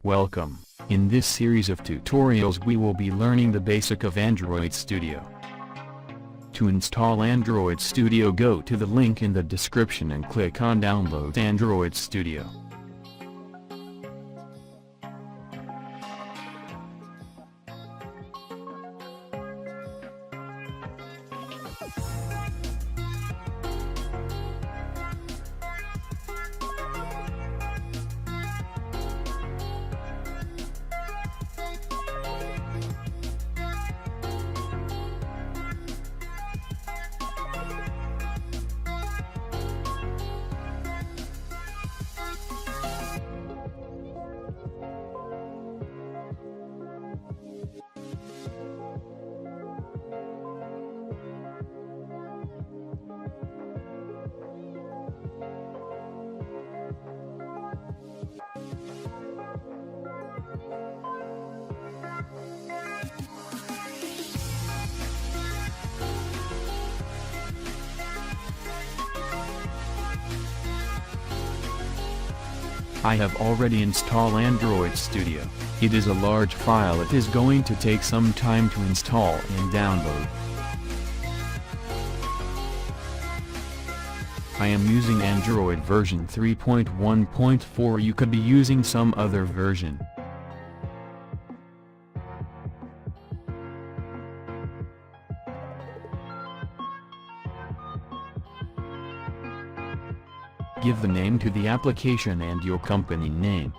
Welcome. In this series of tutorials we will be learning the basic of Android Studio. To install Android Studio, go to the link in the description and click on Download Android Studio. I have already installed Android Studio. It is a large file. It is going to take some time to install and download. I am using Android version 3.1.4. You could be using some other version. Give the name to the application and your company name.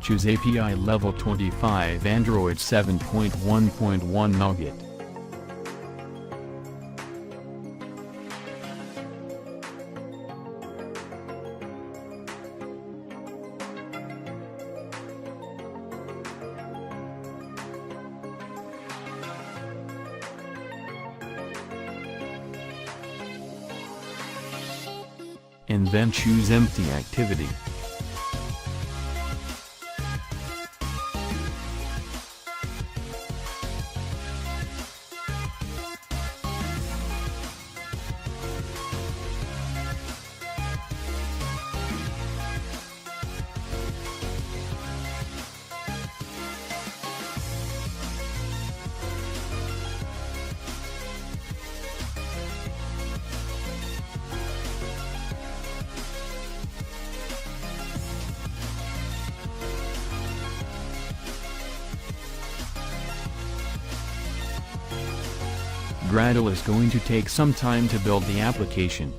Choose API level 25 Android 7.1.1 Nougat. And then choose Empty Activity. Gradle is going to take some time to build the application.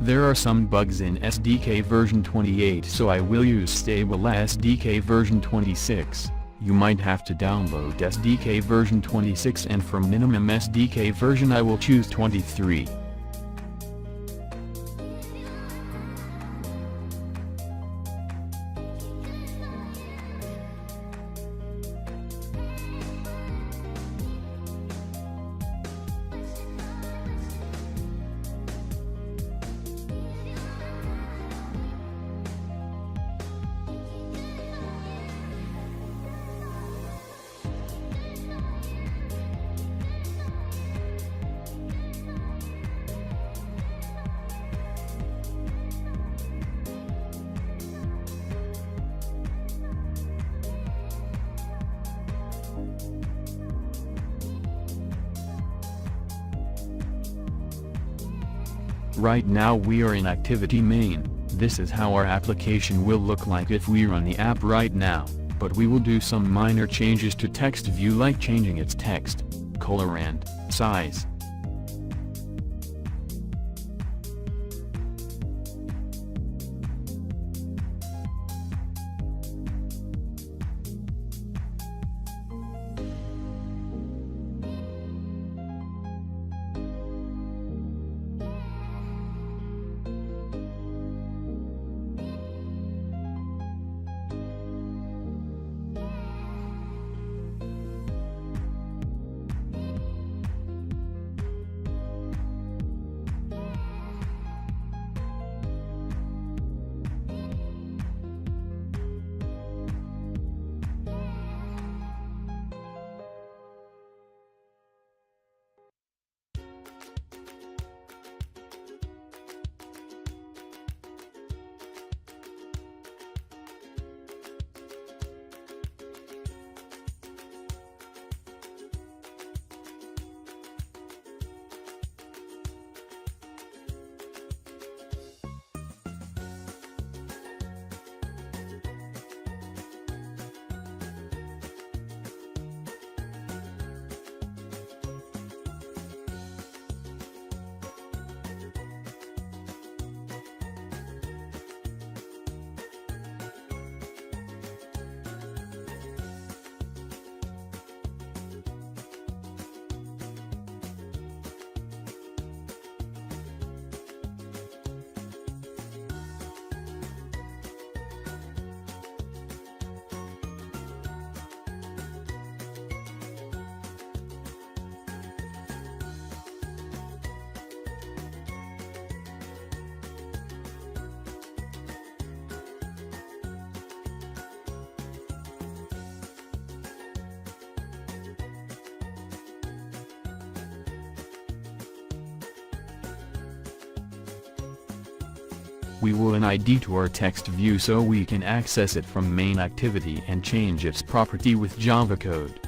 There are some bugs in SDK version 28, so I will use stable SDK version 26. You might have to download SDK version 26, and for minimum SDK version I will choose 23. Right now we are in Activity Main. This is how our application will look like if we run the app right now, but we will do some minor changes to text view, like changing its text, color and size. We will add ID to our text view so we can access it from main activity and change its property with Java code.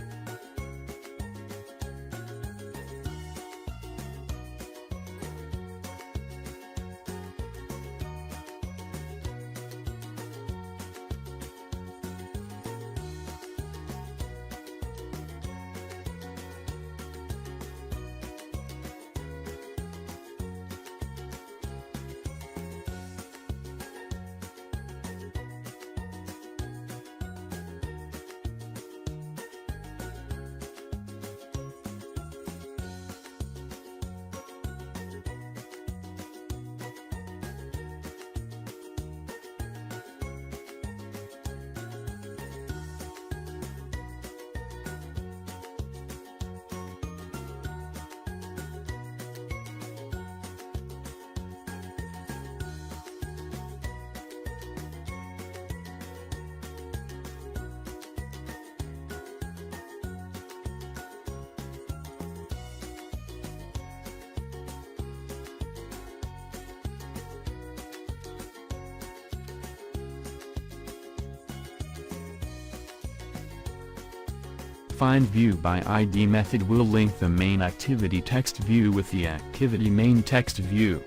Find View by ID method will link the main activity text view with the activity main text view.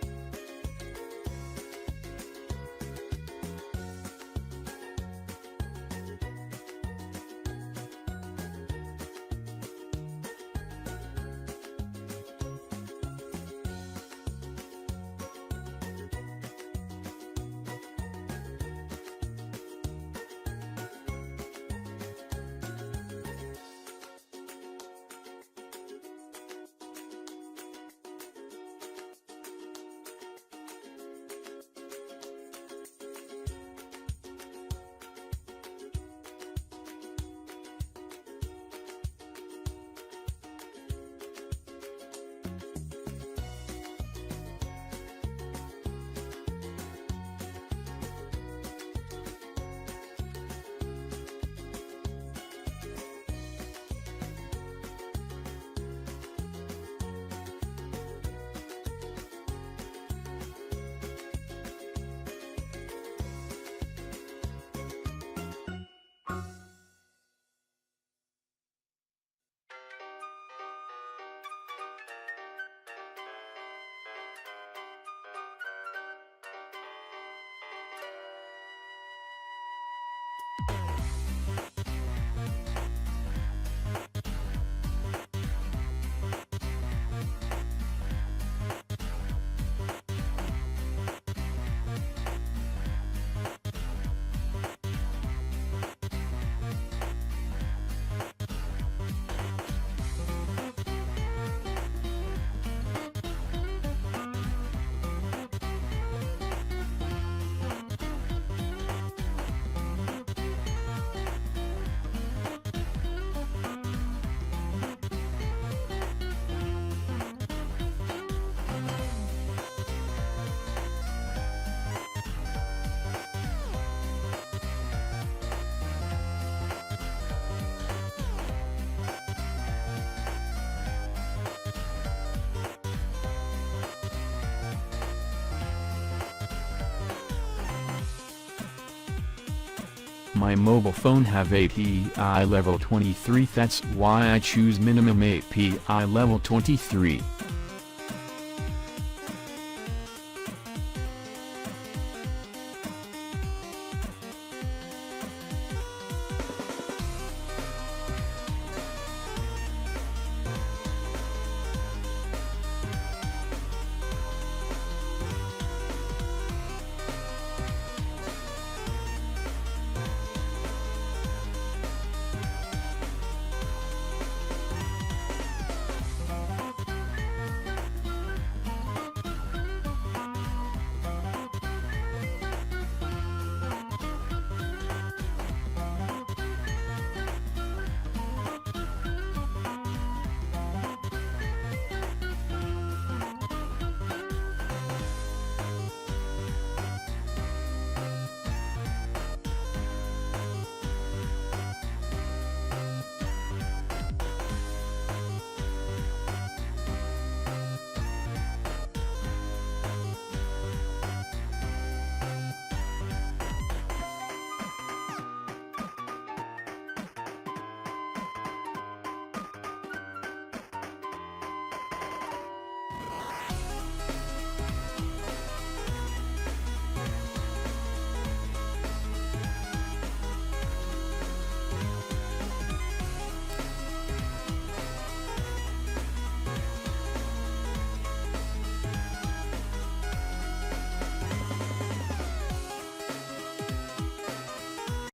My mobile phone have API level 23, that's why I choose minimum API level 23.